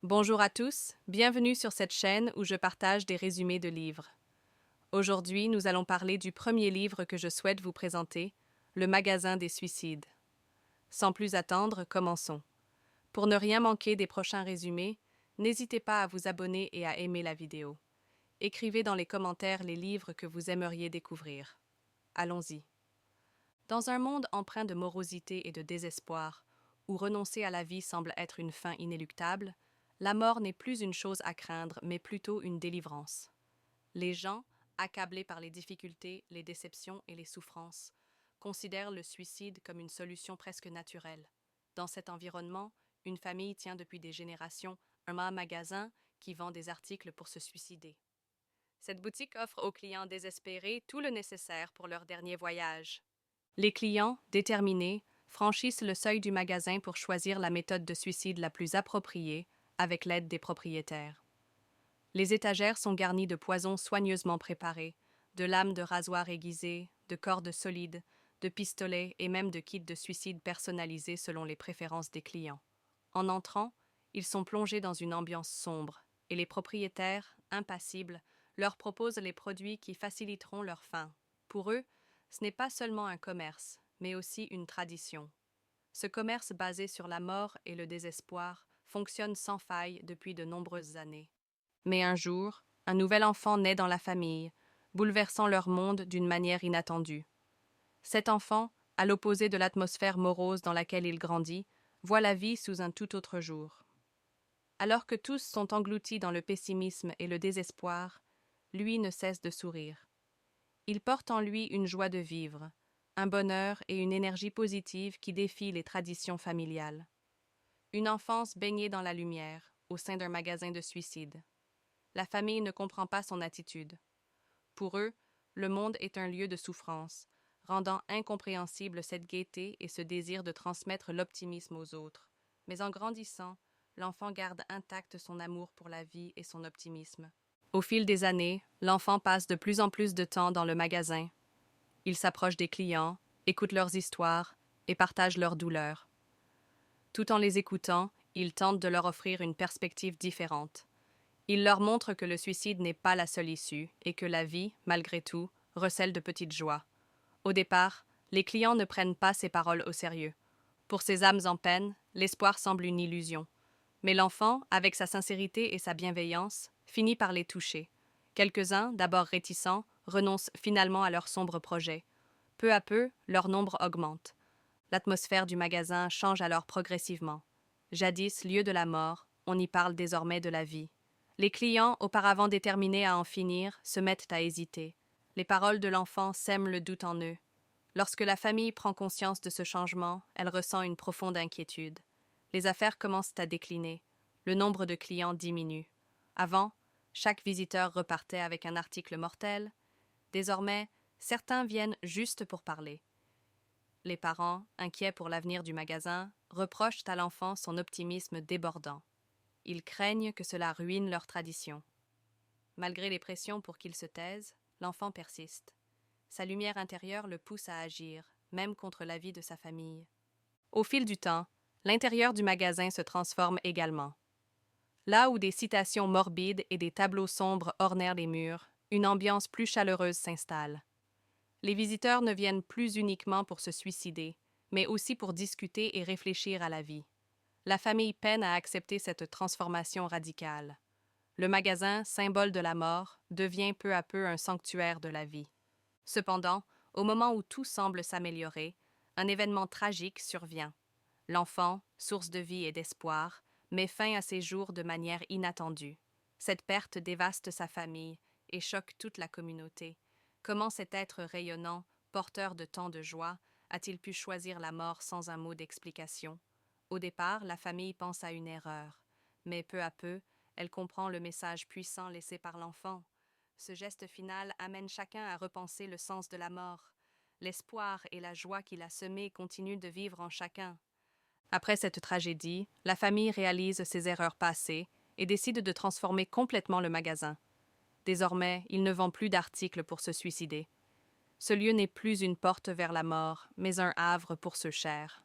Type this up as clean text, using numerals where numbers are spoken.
Bonjour à tous, bienvenue sur cette chaîne où je partage des résumés de livres. Aujourd'hui, nous allons parler du premier livre que je souhaite vous présenter, Le Magasin des Suicides. Sans plus attendre, commençons. Pour ne rien manquer des prochains résumés, n'hésitez pas à vous abonner et à aimer la vidéo. Écrivez dans les commentaires les livres que vous aimeriez découvrir. Allons-y. Dans un monde empreint de morosité et de désespoir, où renoncer à la vie semble être une fin inéluctable, la mort n'est plus une chose à craindre, mais plutôt une délivrance. Les gens, accablés par les difficultés, les déceptions et les souffrances, considèrent le suicide comme une solution presque naturelle. Dans cet environnement, une famille tient depuis des générations un magasin qui vend des articles pour se suicider. Cette boutique offre aux clients désespérés tout le nécessaire pour leur dernier voyage. Les clients, déterminés, franchissent le seuil du magasin pour choisir la méthode de suicide la plus appropriée, avec l'aide des propriétaires. Les étagères sont garnies de poisons soigneusement préparés, de lames de rasoir aiguisées, de cordes solides, de pistolets et même de kits de suicide personnalisés selon les préférences des clients. En entrant, ils sont plongés dans une ambiance sombre, et les propriétaires, impassibles, leur proposent les produits qui faciliteront leur fin. Pour eux, ce n'est pas seulement un commerce, mais aussi une tradition. Ce commerce basé sur la mort et le désespoir fonctionne sans faille depuis de nombreuses années. Mais un jour, un nouvel enfant naît dans la famille, bouleversant leur monde d'une manière inattendue. Cet enfant, à l'opposé de l'atmosphère morose dans laquelle il grandit, voit la vie sous un tout autre jour. Alors que tous sont engloutis dans le pessimisme et le désespoir, lui ne cesse de sourire. Il porte en lui une joie de vivre, un bonheur et une énergie positive qui défient les traditions familiales. Une enfance baignée dans la lumière, au sein d'un magasin de suicide. La famille ne comprend pas son attitude. Pour eux, le monde est un lieu de souffrance, rendant incompréhensible cette gaieté et ce désir de transmettre l'optimisme aux autres. Mais en grandissant, l'enfant garde intact son amour pour la vie et son optimisme. Au fil des années, l'enfant passe de plus en plus de temps dans le magasin. Il s'approche des clients, écoute leurs histoires et partage leurs douleurs. Tout en les écoutant, il tente de leur offrir une perspective différente. Il leur montre que le suicide n'est pas la seule issue et que la vie, malgré tout, recèle de petites joies. Au départ, les clients ne prennent pas ces paroles au sérieux. Pour ces âmes en peine, l'espoir semble une illusion. Mais l'enfant, avec sa sincérité et sa bienveillance, finit par les toucher. Quelques-uns, d'abord réticents, renoncent finalement à leur sombre projet. Peu à peu, leur nombre augmente. L'atmosphère du magasin change alors progressivement. Jadis lieu de la mort, on y parle désormais de la vie. Les clients, auparavant déterminés à en finir, se mettent à hésiter. Les paroles de l'enfant sèment le doute en eux. Lorsque la famille prend conscience de ce changement, elle ressent une profonde inquiétude. Les affaires commencent à décliner. Le nombre de clients diminue. Avant, chaque visiteur repartait avec un article mortel. Désormais, certains viennent juste pour parler. Les parents, inquiets pour l'avenir du magasin, reprochent à l'enfant son optimisme débordant. Ils craignent que cela ruine leur tradition. Malgré les pressions pour qu'il se taise, l'enfant persiste. Sa lumière intérieure le pousse à agir, même contre l'avis de sa famille. Au fil du temps, l'intérieur du magasin se transforme également. Là où des citations morbides et des tableaux sombres ornèrent les murs, une ambiance plus chaleureuse s'installe. Les visiteurs ne viennent plus uniquement pour se suicider, mais aussi pour discuter et réfléchir à la vie. La famille peine à accepter cette transformation radicale. Le magasin, symbole de la mort, devient peu à peu un sanctuaire de la vie. Cependant, au moment où tout semble s'améliorer, un événement tragique survient. L'enfant, source de vie et d'espoir, met fin à ses jours de manière inattendue. Cette perte dévaste sa famille et choque toute la communauté. Comment cet être rayonnant, porteur de tant de joie, a-t-il pu choisir la mort sans un mot d'explication? Au départ, la famille pense à une erreur, mais peu à peu, elle comprend le message puissant laissé par l'enfant. Ce geste final amène chacun à repenser le sens de la mort. L'espoir et la joie qu'il a semés continuent de vivre en chacun. Après cette tragédie, la famille réalise ses erreurs passées et décide de transformer complètement le magasin. Désormais, il ne vend plus d'articles pour se suicider. Ce lieu n'est plus une porte vers la mort, mais un havre pour ceux chers.